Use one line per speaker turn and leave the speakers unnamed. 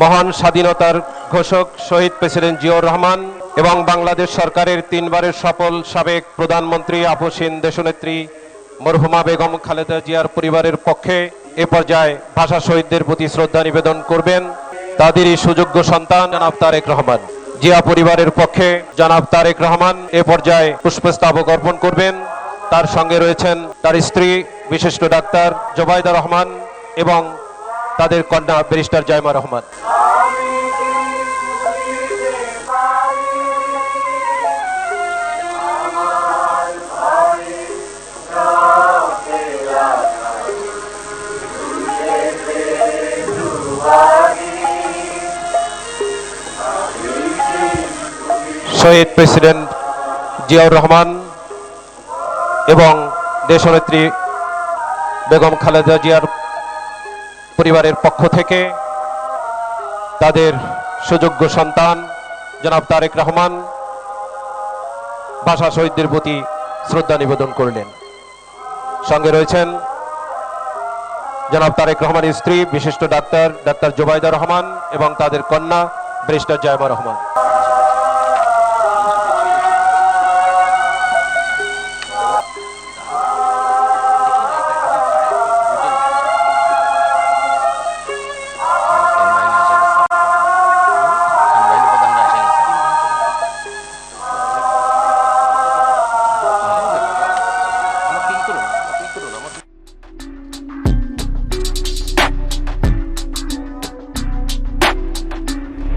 মহান স্বাধীনতার ঘোষক শহীদ প্রেসিডেন্ট জিয়াউর রহমান এবং বাংলাদেশ সরকারের 3 বারের সফল সাবেক প্রধানমন্ত্রী আপসহীন দেশনেত্রী মরহুমা বেগম খালেদা জিয়ার পরিবারের পক্ষে এ পর্যায়ে ভাষা শহীদদের প্রতি শ্রদ্ধা নিবেদন করবেন তাদেরই সুযোগ্য সন্তান জনাব তারেক রহমান। জিয়া পরিবারের পক্ষে জনাব তারেক রহমান এ পর্যায়ে পুষ্পস্তবক অর্পণ করবেন। তার সঙ্গে রয়েছেন তার স্ত্রী বিশিষ্ট ডাক্তার জোবাইদা রহমান এবং তাদের কন্যা ব্যারিস্টার জাইমা রহমান। শহীদ প্রেসিডেন্ট জিয়াউর রহমান এবং দেশনেত্রী বেগম খালেদা জিয়ার পরিবারের পক্ষ থেকে তাদের সুযোগ্য সন্তান জনাব তারেক রহমান ভাষা শহীদদের প্রতি শ্রদ্ধা নিবেদন করলেন। সঙ্গে রয়েছেন জনাব তারেক রহমানের স্ত্রী বিশিষ্ট ডাক্তার জোবাইদা রহমান এবং তাদের কন্যা ব্যারিস্টার জাইমা রহমান।